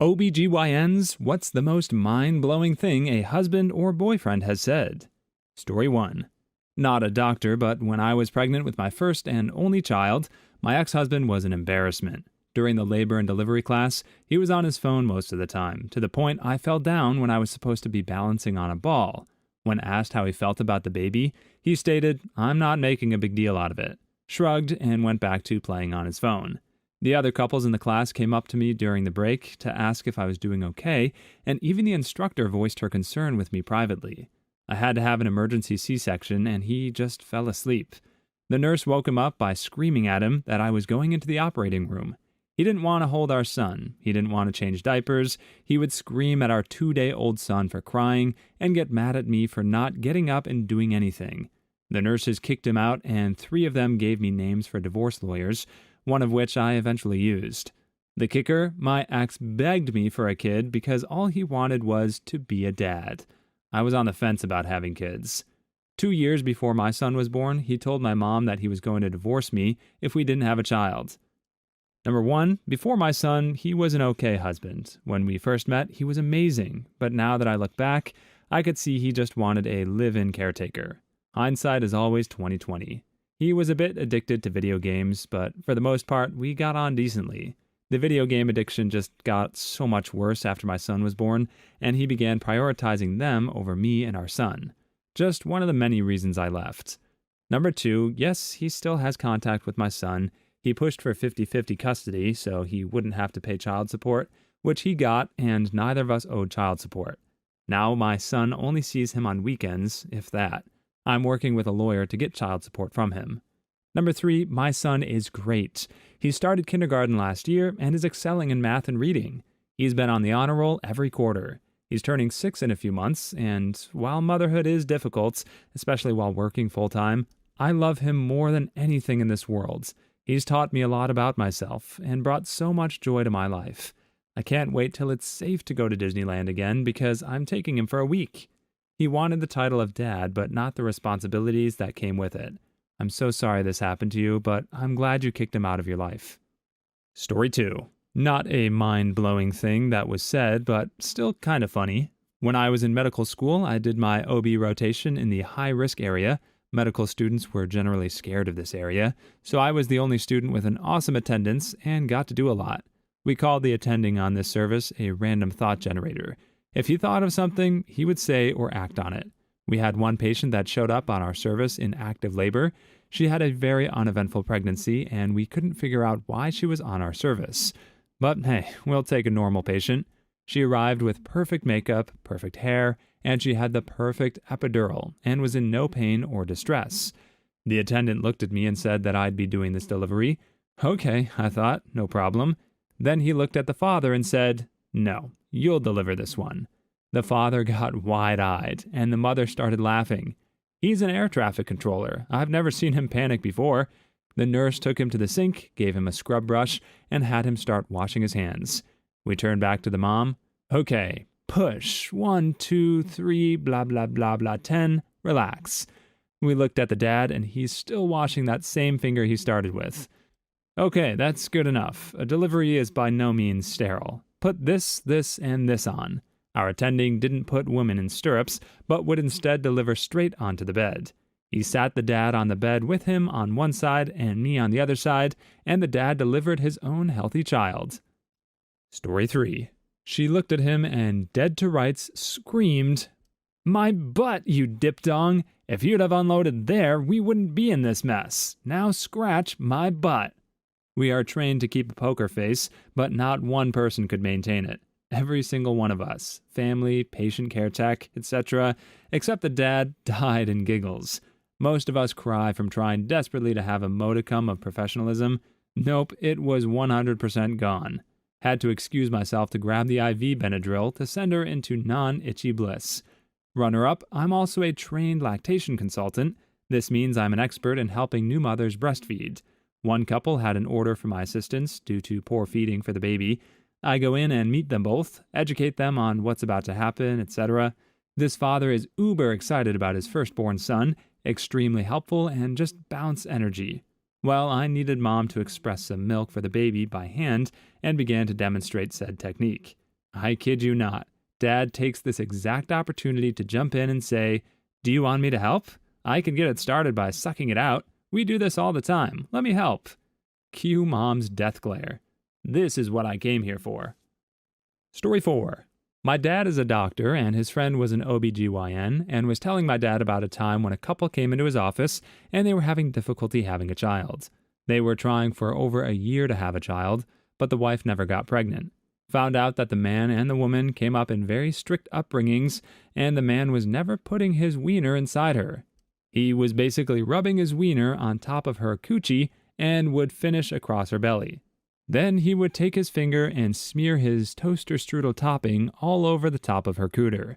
OBGYNs, what's the most mind-blowing thing a husband or boyfriend has said? Story 1. Not a doctor, but when I was pregnant with my first and only child, my ex-husband was an embarrassment. During the labor and delivery class, he was on his phone most of the time, to the point I fell down when I was supposed to be balancing on a ball. When asked how he felt about the baby, he stated, "I'm not making a big deal out of it," shrugged, and went back to playing on his phone. The other couples in the class came up to me during the break to ask if I was doing okay, and even the instructor voiced her concern with me privately. I had to have an emergency C-section, and he just fell asleep. The nurse woke him up by screaming at him that I was going into the operating room. He didn't want to hold our son. He didn't want to change diapers. He would scream at our 2-day-old son for crying and get mad at me for not getting up and doing anything. The nurses kicked him out, and 3 of them gave me names for divorce lawyers, one of which I eventually used. The kicker, my ex begged me for a kid because all he wanted was to be a dad. I was on the fence about having kids. 2 years before my son was born, he told my mom that he was going to divorce me if we didn't have a child. Number 1, before my son, he was an okay husband. When we first met, he was amazing, but now that I look back, I could see he just wanted a live-in caretaker. Hindsight is always 20/20. He was a bit addicted to video games, but for the most part, we got on decently. The video game addiction just got so much worse after my son was born, and he began prioritizing them over me and our son. Just one of the many reasons I left. Number 2, yes, he still has contact with my son. He pushed for 50-50 custody so he wouldn't have to pay child support, which he got, and neither of us owed child support. Now my son only sees him on weekends, if that. I'm working with a lawyer to get child support from him. Number 3, my son is great. He started kindergarten last year and is excelling in math and reading. He's been on the honor roll every quarter. He's turning 6 in a few months, and while motherhood is difficult, especially while working full-time, I love him more than anything in this world. He's taught me a lot about myself and brought so much joy to my life. I can't wait till it's safe to go to Disneyland again because I'm taking him for a week. He wanted the title of dad, but not the responsibilities that came with it. I'm so sorry this happened to you, but I'm glad you kicked him out of your life. Story 2. Not a mind-blowing thing that was said, but still kind of funny. When I was in medical school, I did my OB rotation in the high-risk area. Medical students were generally scared of this area, so I was the only student with an awesome attendance and got to do a lot. We called the attending on this service a random thought generator. If he thought of something, he would say or act on it. We had one patient that showed up on our service in active labor. She had a very uneventful pregnancy, and we couldn't figure out why she was on our service. But hey, we'll take a normal patient. She arrived with perfect makeup, perfect hair, and she had the perfect epidural and was in no pain or distress. The attendant looked at me and said that I'd be doing this delivery. Okay, I thought, no problem. Then he looked at the father and said, "No, you'll deliver this one." The father got wide-eyed, and the mother started laughing. He's an air traffic controller. I've never seen him panic before. The nurse took him to the sink, gave him a scrub brush, and had him start washing his hands. We turned back to the mom. Okay, push. 1, 2, 3, blah, blah, blah, blah, 10. Relax. We looked at the dad, and he's still washing that same finger he started with. Okay, that's good enough. A delivery is by no means sterile. Put this, and this on. Our attending didn't put women in stirrups, but would instead deliver straight onto the bed. He sat the dad on the bed with him on one side and me on the other side, and the dad delivered his own healthy child. Story 3. She looked at him and, dead to rights, screamed, "My butt, you dip-dong! If you'd have unloaded there, we wouldn't be in this mess. Now scratch my butt." We are trained to keep a poker face, but not one person could maintain it. Every single one of us, family, patient care tech, etc., except the dad, died in giggles. Most of us cry from trying desperately to have a modicum of professionalism. Nope, it was 100% gone. Had to excuse myself to grab the IV Benadryl to send her into non-itchy bliss. Runner-up, I'm also a trained lactation consultant. This means I'm an expert in helping new mothers breastfeed. One couple had an order for my assistance due to poor feeding for the baby. I go in and meet them both, educate them on what's about to happen, etc. This father is uber excited about his firstborn son, extremely helpful, and just bounce energy. Well, I needed mom to express some milk for the baby by hand and began to demonstrate said technique. I kid you not. Dad takes this exact opportunity to jump in and say, "Do you want me to help? I can get it started by sucking it out. We do this all the time. Let me help." Cue mom's death glare. This is what I came here for. Story 4. My dad is a doctor, and his friend was an OBGYN, and was telling my dad about a time when a couple came into his office and they were having difficulty having a child. They were trying for over a year to have a child, but the wife never got pregnant. Found out that the man and the woman came up in very strict upbringings, and the man was never putting his wiener inside her. He was basically rubbing his wiener on top of her coochie and would finish across her belly. Then he would take his finger and smear his toaster strudel topping all over the top of her cooter.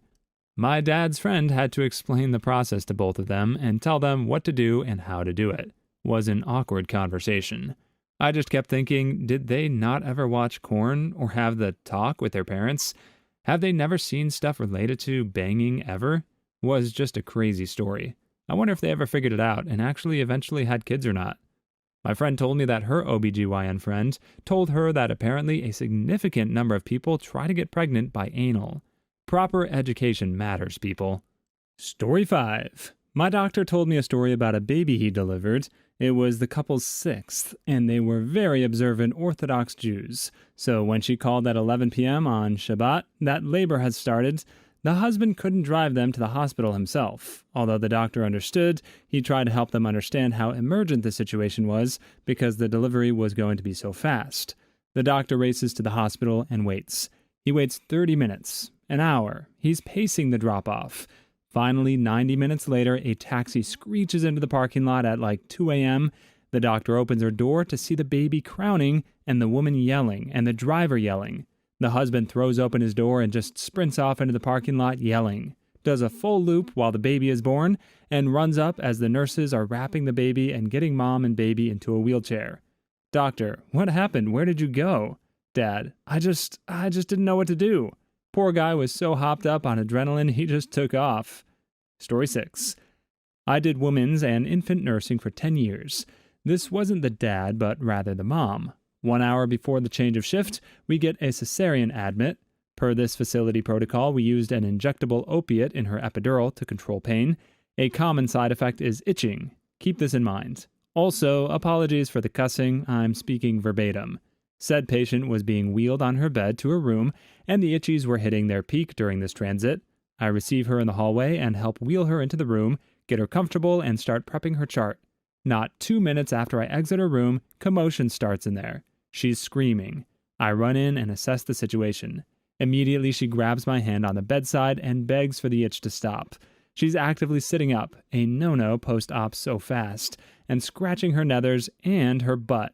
My dad's friend had to explain the process to both of them and tell them what to do and how to do it. Was an awkward conversation. I just kept thinking, did they not ever watch Korn or have the talk with their parents? Have they never seen stuff related to banging ever? Was just a crazy story. I wonder if they ever figured it out and actually eventually had kids or not. My friend told me that her OBGYN friend told her that apparently a significant number of people try to get pregnant by anal. Proper education matters, people. Story 5. My doctor told me a story about a baby he delivered. It was the couple's 6th, and they were very observant Orthodox Jews. So when she called at 11 p.m. on Shabbat that labor had started, the husband couldn't drive them to the hospital himself. Although the doctor understood, he tried to help them understand how emergent the situation was because the delivery was going to be so fast. The doctor races to the hospital and waits. He waits 30 minutes, an hour. He's pacing the drop-off. Finally, 90 minutes later, a taxi screeches into the parking lot at like 2 a.m. The doctor opens her door to see the baby crowning and the woman yelling and the driver yelling. The husband throws open his door and just sprints off into the parking lot yelling, does a full loop while the baby is born, and runs up as the nurses are wrapping the baby and getting mom and baby into a wheelchair. Doctor, what happened? Where did you go? Dad, I just didn't know what to do. Poor guy was so hopped up on adrenaline, he just took off. Story 6. I did women's and infant nursing for 10 years. This wasn't the dad, but rather the mom. 1 hour before the change of shift, we get a cesarean admit. Per this facility protocol, we used an injectable opiate in her epidural to control pain. A common side effect is itching. Keep this in mind. Also, apologies for the cussing, I'm speaking verbatim. Said patient was being wheeled on her bed to her room, and the itchies were hitting their peak during this transit. I receive her in the hallway and help wheel her into the room, get her comfortable, and start prepping her chart. Not 2 minutes after I exit her room, commotion starts in there. She's screaming. I run in and assess the situation. Immediately she grabs my hand on the bedside and begs for the itch to stop. She's actively sitting up, a no-no post-op so fast, and scratching her nethers and her butt.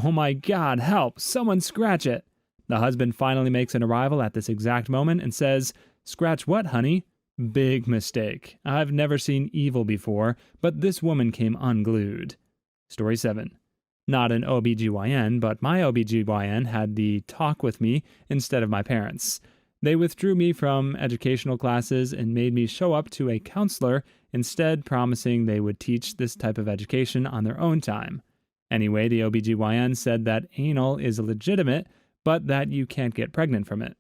Oh my God, help! Someone scratch it! The husband finally makes an arrival at this exact moment and says, "Scratch what, honey?" Big mistake. I've never seen evil before, but this woman came unglued. Story 7. Not an OBGYN, but my OBGYN had the talk with me instead of my parents. They withdrew me from educational classes and made me show up to a counselor, instead promising they would teach this type of education on their own time. Anyway, the OBGYN said that anal is legitimate, but that you can't get pregnant from it.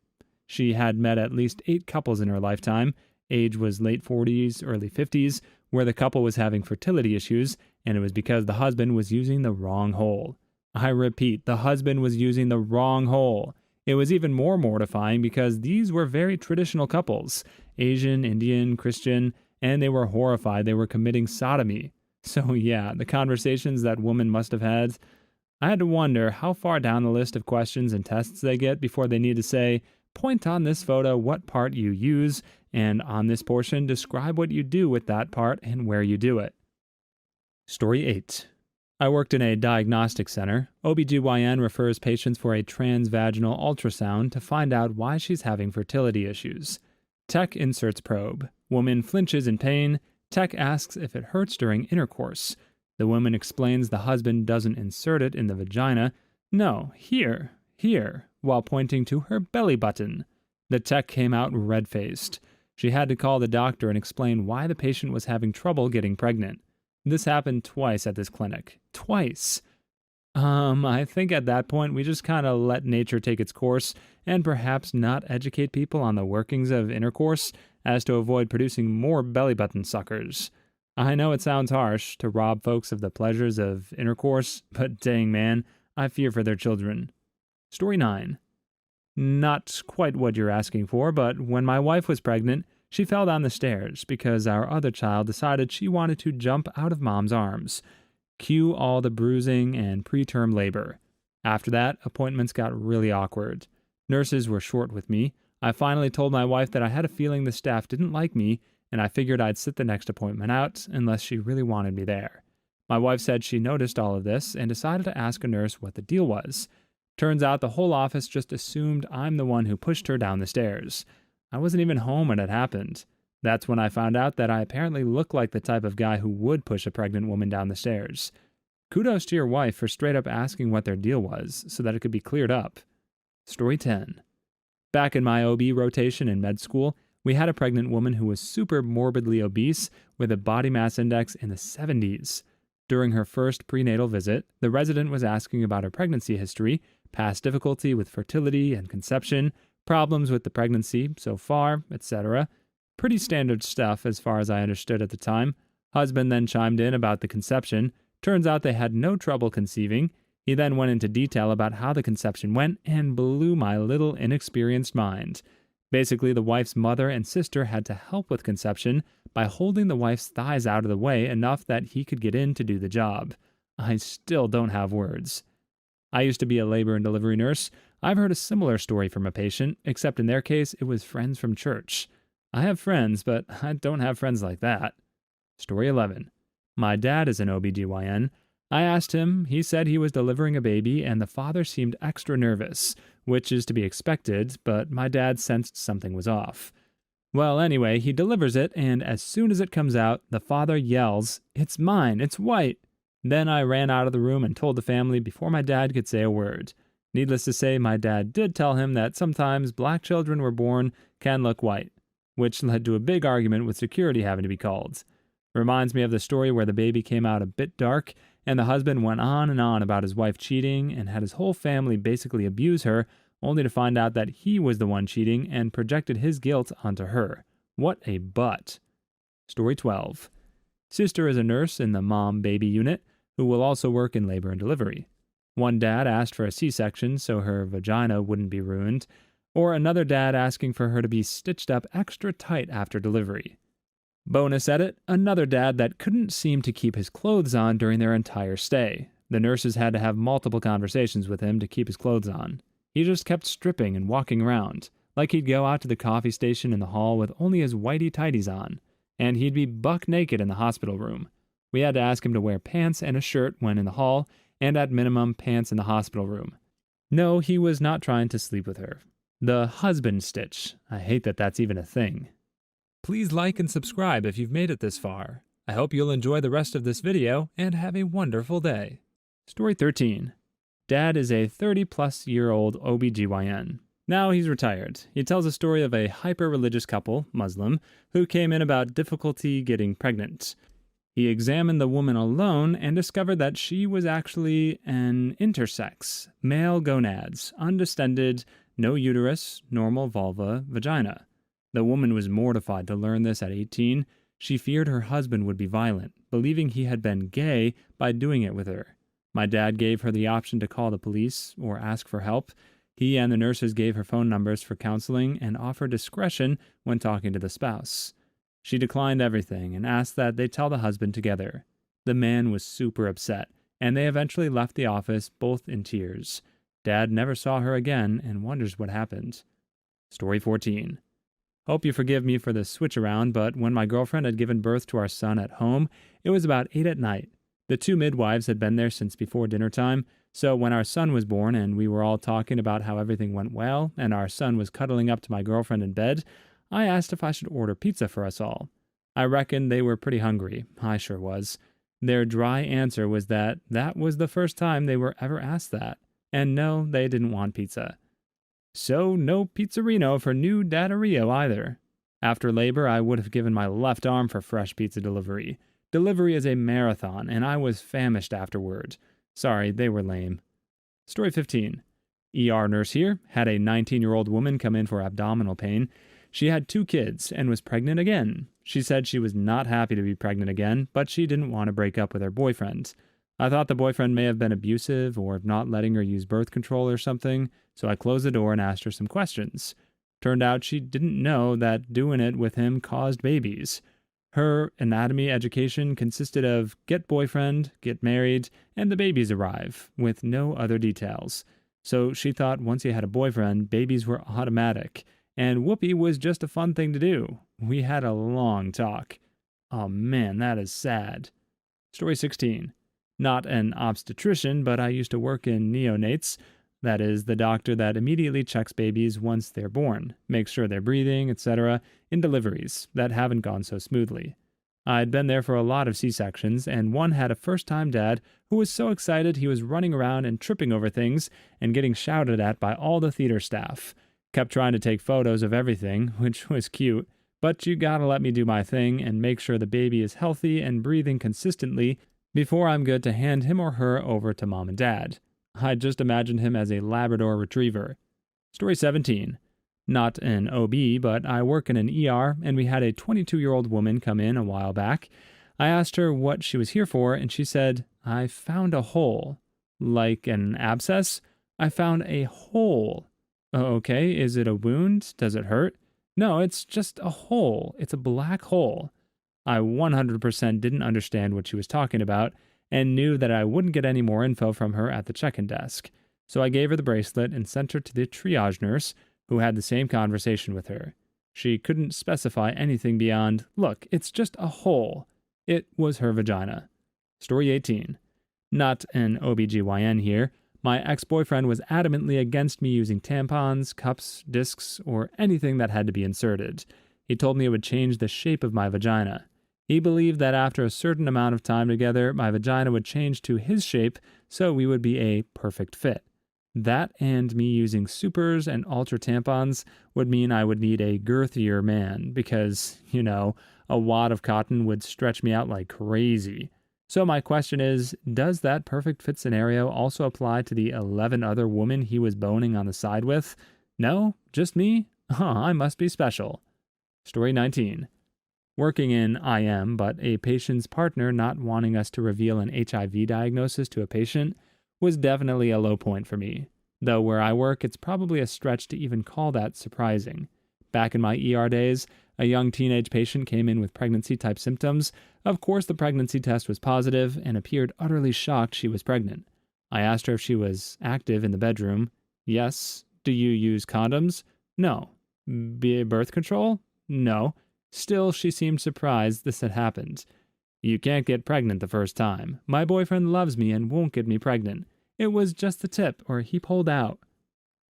She had met at least 8 couples in her lifetime. Age was late 40s, early 50s, where the couple was having fertility issues, and it was because the husband was using the wrong hole. I repeat, the husband was using the wrong hole. It was even more mortifying because these were very traditional couples, Asian, Indian, Christian, and they were horrified they were committing sodomy. So yeah, the conversations that woman must have had, I had to wonder how far down the list of questions and tests they get before they need to say, point on this photo what part you use, and on this portion describe what you do with that part and where you do it. Story 8. I worked in a diagnostic center. OBGYN refers patients for a transvaginal ultrasound to find out why she's having fertility issues. Tech inserts probe. Woman flinches in pain. Tech asks if it hurts during intercourse. The woman explains the husband doesn't insert it in the vagina. No, here, while pointing to her belly button. The tech came out red-faced. She had to call the doctor and explain why the patient was having trouble getting pregnant. This happened twice at this clinic. Twice! I think at that point we just kind of let nature take its course and perhaps not educate people on the workings of intercourse as to avoid producing more belly button suckers. I know it sounds harsh to rob folks of the pleasures of intercourse, but dang man, I fear for their children. Story 9. Not quite what you're asking for, but when my wife was pregnant, she fell down the stairs because our other child decided she wanted to jump out of mom's arms. Cue all the bruising and preterm labor. After that, appointments got really awkward. Nurses were short with me. I finally told my wife that I had a feeling the staff didn't like me, and I figured I'd sit the next appointment out unless she really wanted me there. My wife said she noticed all of this and decided to ask a nurse what the deal was. Turns out the whole office just assumed I'm the one who pushed her down the stairs. I wasn't even home when it happened. That's when I found out that I apparently look like the type of guy who would push a pregnant woman down the stairs. Kudos to your wife for straight up asking what their deal was so that it could be cleared up. Story 10. Back in my OB rotation in med school, we had a pregnant woman who was super morbidly obese with a body mass index in the 70s. During her first prenatal visit, the resident was asking about her pregnancy history, past difficulty with fertility and conception, problems with the pregnancy so far, etc. Pretty standard stuff as far as I understood at the time. Husband then chimed in about the conception. Turns out they had no trouble conceiving. He then went into detail about how the conception went and blew my little inexperienced mind. Basically, the wife's mother and sister had to help with conception by holding the wife's thighs out of the way enough that he could get in to do the job. I still don't have words. I used to be a labor and delivery nurse. I've heard a similar story from a patient, except in their case it was friends from church. I have friends, but I don't have friends like that. Story 11. My dad is an OBGYN. I asked him, he said he was delivering a baby and the father seemed extra nervous, which is to be expected, but my dad sensed something was off. Well, anyway, he delivers it, and as soon as it comes out, the father yells, "It's mine, it's white!" Then I ran out of the room and told the family before my dad could say a word. Needless to say, my dad did tell him that sometimes black children were born can look white, which led to a big argument with security having to be called. Reminds me of the story where the baby came out a bit dark, and the husband went on and on about his wife cheating and had his whole family basically abuse her, only to find out that he was the one cheating and projected his guilt onto her. What a butt. Story 12. Sister is a nurse in the mom-baby unit who will also work in labor and delivery. One dad asked for a C-section so her vagina wouldn't be ruined, or another dad asking for her to be stitched up extra tight after delivery. Bonus edit, another dad that couldn't seem to keep his clothes on during their entire stay. The nurses had to have multiple conversations with him to keep his clothes on. He just kept stripping and walking around, like he'd go out to the coffee station in the hall with only his whitey-tighties on, and he'd be buck naked in the hospital room. We had to ask him to wear pants and a shirt when in the hall, and at minimum pants in the hospital room. No, he was not trying to sleep with her. The husband stitch. I hate that that's even a thing. Please like and subscribe if you've made it this far. I hope you'll enjoy the rest of this video and have a wonderful day. Story 13. Dad is a 30-plus-year-old OBGYN. Now he's retired. He tells a story of a hyper-religious couple, Muslim, who came in about difficulty getting pregnant. He examined the woman alone and discovered that she was actually an intersex, male gonads, undistended, no uterus, normal vulva, vagina. The woman was mortified to learn this at 18. She feared her husband would be violent, believing he had been gay by doing it with her. My dad gave her the option to call the police or ask for help. He and the nurses gave her phone numbers for counseling and offered discretion when talking to the spouse. She declined everything and asked that they tell the husband together. The man was super upset, and they eventually left the office both in tears. Dad never saw her again and wonders what happened. Story 14. Hope you forgive me for the switch around, but when my girlfriend had given birth to our son at home, it was about 8 at night. The 2 midwives had been there since before dinner time, so when our son was born and we were all talking about how everything went well and our son was cuddling up to my girlfriend in bed, I asked if I should order pizza for us all. I reckon they were pretty hungry. I sure was. Their dry answer was that was the first time they were ever asked that, and no, they didn't want pizza. So no pizzerino for new Dada Rio either. After labor, I would have given my left arm for fresh pizza delivery. Delivery is a marathon, and I was famished afterward. Sorry, they were lame. Story 15. ER nurse here had a 19-year-old woman come in for abdominal pain. She had 2 kids and was pregnant again. She said she was not happy to be pregnant again, but she didn't want to break up with her boyfriend. I thought the boyfriend may have been abusive or not letting her use birth control or something, so I closed the door and asked her some questions. Turned out she didn't know that doing it with him caused babies. Her anatomy education consisted of get boyfriend, get married, and the babies arrive, with no other details. So she thought once you had a boyfriend, babies were automatic, and whoopee was just a fun thing to do. We had a long talk. Oh man, that is sad. Story 16. Not an obstetrician, but I used to work in neonates. That is, the doctor that immediately checks babies once they're born, makes sure they're breathing, etc., in deliveries that haven't gone so smoothly. I'd been there for a lot of C-sections, and one had a first-time dad who was so excited he was running around and tripping over things and getting shouted at by all the theater staff. Kept trying to take photos of everything, which was cute, but you gotta let me do my thing and make sure the baby is healthy and breathing consistently before I'm good to hand him or her over to mom and dad. I just imagined him as a Labrador retriever. Story 17. Not an OB, but I work in an ER, and we had a 22-year-old woman come in a while back. I asked her what she was here for, and she said, I found a hole. Like an abscess? I found a hole. Okay, is it a wound? Does it hurt? No, it's just a hole. It's a black hole. I 100% didn't understand what she was talking about, and knew that I wouldn't get any more info from her at the check-in desk. So I gave her the bracelet and sent her to the triage nurse, who had the same conversation with her. She couldn't specify anything beyond, look, it's just a hole. It was her vagina. Story 18. Not an OBGYN here. My ex-boyfriend was adamantly against me using tampons, cups, discs, or anything that had to be inserted. He told me it would change the shape of my vagina. He believed that after a certain amount of time together, my vagina would change to his shape, so we would be a perfect fit. That and me using supers and ultra tampons would mean I would need a girthier man because, a wad of cotton would stretch me out like crazy. So my question is, does that perfect fit scenario also apply to the 11 other women he was boning on the side with? No? Just me? I must be special. Story 19. Working in IM, but a patient's partner not wanting us to reveal an HIV diagnosis to a patient was definitely a low point for me. Though where I work, it's probably a stretch to even call that surprising. Back in my ER days, a young teenage patient came in with pregnancy-type symptoms. Of course, the pregnancy test was positive and appeared utterly shocked she was pregnant. I asked her if she was active in the bedroom. Yes. Do you use condoms? No. Birth control? No. Still, she seemed surprised this had happened. You can't get pregnant the first time. My boyfriend loves me and won't get me pregnant. It was just the tip, or he pulled out.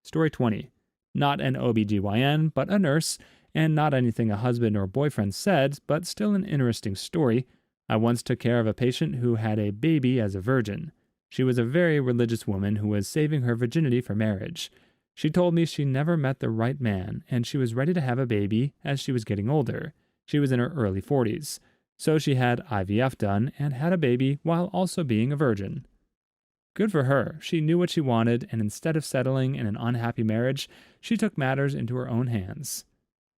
Story 20. Not an OBGYN, but a nurse, and not anything a husband or boyfriend said, but still an interesting story. I once took care of a patient who had a baby as a virgin. She was a very religious woman who was saving her virginity for marriage. She told me she never met the right man, and she was ready to have a baby as she was getting older. She was in her early 40s. So she had IVF done and had a baby while also being a virgin. Good for her. She knew what she wanted, and instead of settling in an unhappy marriage, she took matters into her own hands.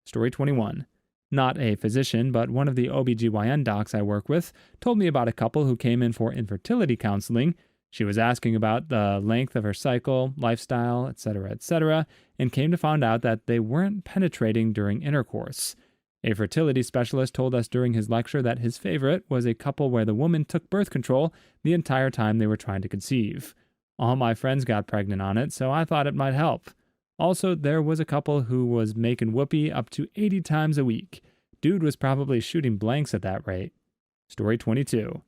Story 21. Not a physician, but one of the OBGYN docs I work with told me about a couple who came in for infertility counseling. She was asking about the length of her cycle, lifestyle, etc., and came to find out that they weren't penetrating during intercourse. A fertility specialist told us during his lecture that his favorite was a couple where the woman took birth control the entire time they were trying to conceive. All my friends got pregnant on it, so I thought it might help. Also, there was a couple who was making whoopee up to 80 times a week. Dude was probably shooting blanks at that rate. Story 22.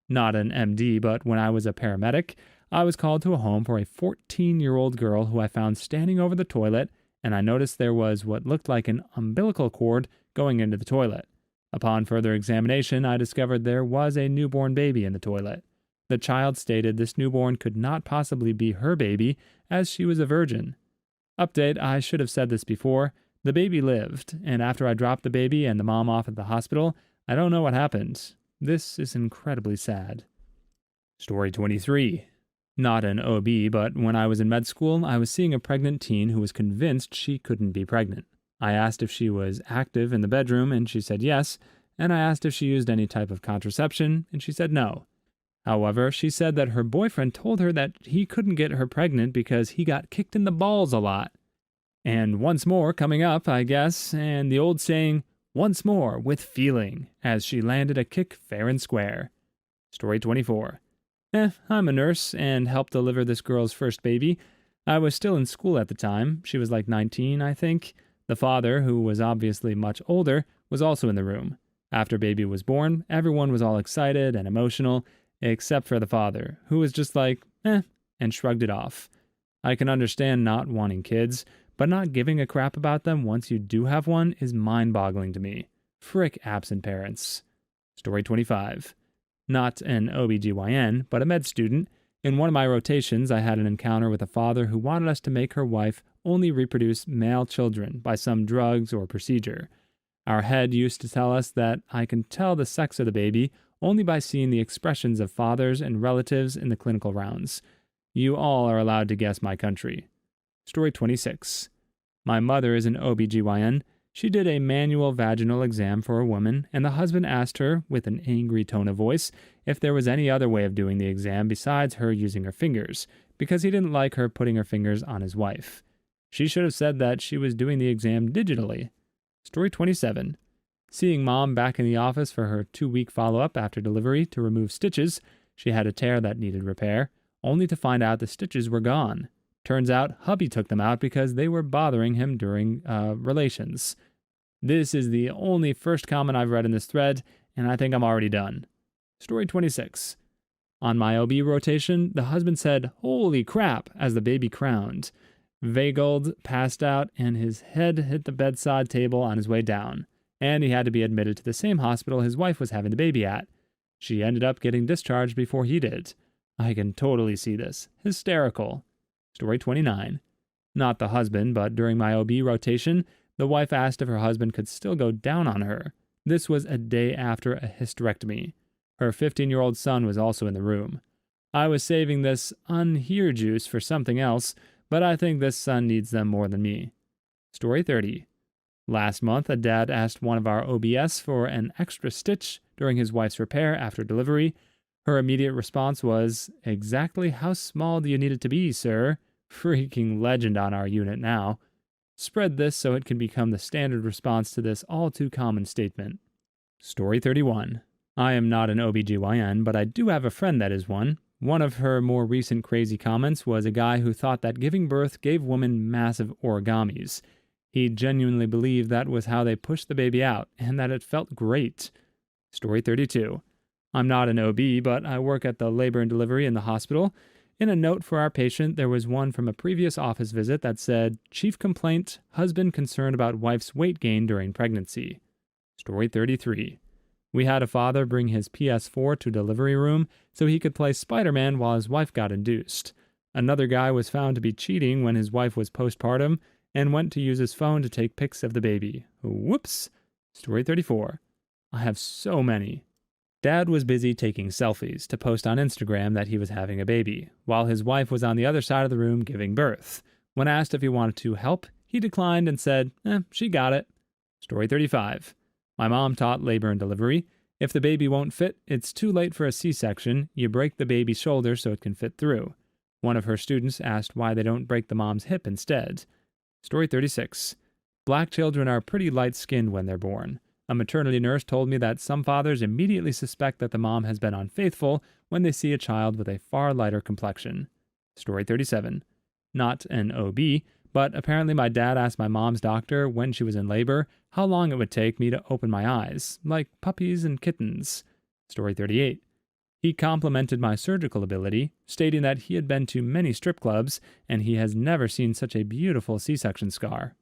Not an MD, but when I was a paramedic, I was called to a home for a 14-year-old girl who I found standing over the toilet, and I noticed there was what looked like an umbilical cord going into the toilet. Upon further examination, I discovered there was a newborn baby in the toilet. The child stated this newborn could not possibly be her baby, as she was a virgin. Update, I should have said this before. The baby lived, and after I dropped the baby and the mom off at the hospital, I don't know what happened. This is incredibly sad. Story 23. Not an OB, but when I was in med school, I was seeing a pregnant teen who was convinced she couldn't be pregnant. I asked if she was active in the bedroom, and she said yes, and I asked if she used any type of contraception, and she said no. However, she said that her boyfriend told her that he couldn't get her pregnant because he got kicked in the balls a lot. And once more coming up, I guess, and the old saying, once more with feeling, as she landed a kick fair and square. Story 24. I'm a nurse and helped deliver this girl's first baby. I was still in school at the time. She was like 19, I think. The father, who was obviously much older, was also in the room. After baby was born, everyone was all excited and emotional, except for the father, who was just like, and shrugged it off. I can understand not wanting kids, but not giving a crap about them once you do have one is mind-boggling to me. Frick absent parents. Story 25. Not an OBGYN, but a med student. In one of my rotations, I had an encounter with a father who wanted us to make her wife only reproduce male children by some drugs or procedure. Our head used to tell us that I can tell the sex of the baby only by seeing the expressions of fathers and relatives in the clinical rounds. You all are allowed to guess my country. Story 26. My mother is an OBGYN. She did a manual vaginal exam for a woman, and the husband asked her, with an angry tone of voice, if there was any other way of doing the exam besides her using her fingers, because he didn't like her putting her fingers on his wife. She should have said that she was doing the exam digitally. Story 27. Seeing mom back in the office for her 2-week follow-up after delivery to remove stitches, she had a tear that needed repair, only to find out the stitches were gone. Turns out hubby took them out because they were bothering him during relations. This is the only first comment I've read in this thread, and I think I'm already done. Story 26. On my OB rotation, the husband said, "Holy crap," as the baby crowned. Vagaled, passed out, and his head hit the bedside table on his way down, and he had to be admitted to the same hospital his wife was having the baby at. She ended up getting discharged before he did. I can totally see this. Hysterical. Story 29. Not the husband, but during my OB rotation, the wife asked if her husband could still go down on her. This was a day after a hysterectomy. Her 15-year-old son was also in the room. I was saving this unhear juice for something else, but I think this son needs them more than me. Story 30. Last month, a dad asked one of our OBS for an extra stitch during his wife's repair after delivery. Her immediate response was, "Exactly how small do you need it to be, sir?" Freaking legend on our unit now. Spread this so it can become the standard response to this all-too-common statement. Story 31. I am not an OBGYN, but I do have a friend that is one. One of her more recent crazy comments was a guy who thought that giving birth gave women massive origamis. He genuinely believed that was how they pushed the baby out, and that it felt great. Story 32. I'm not an OB, but I work at the labor and delivery in the hospital. In a note for our patient, there was one from a previous office visit that said, "Chief complaint, husband concerned about wife's weight gain during pregnancy." Story 33. We had a father bring his PS4 to delivery room so he could play Spider-Man while his wife got induced. Another guy was found to be cheating when his wife was postpartum and went to use his phone to take pics of the baby. Whoops. Story 34. I have so many. Dad was busy taking selfies to post on Instagram that he was having a baby, while his wife was on the other side of the room giving birth. When asked if he wanted to help, he declined and said, she got it. Story 35. My mom taught labor and delivery. If the baby won't fit, it's too late for a C-section. You break the baby's shoulder so it can fit through. One of her students asked why they don't break the mom's hip instead. Story 36. Black children are pretty light-skinned when they're born. A maternity nurse told me that some fathers immediately suspect that the mom has been unfaithful when they see a child with a far lighter complexion. Story 37. Not an OB, but apparently my dad asked my mom's doctor when she was in labor how long it would take me to open my eyes, like puppies and kittens. Story 38. He complimented my surgical ability, stating that he had been to many strip clubs and he has never seen such a beautiful C-section scar.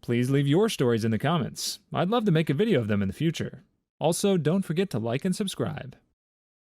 Please leave your stories in the comments. I'd love to make a video of them in the future. Also, don't forget to like and subscribe.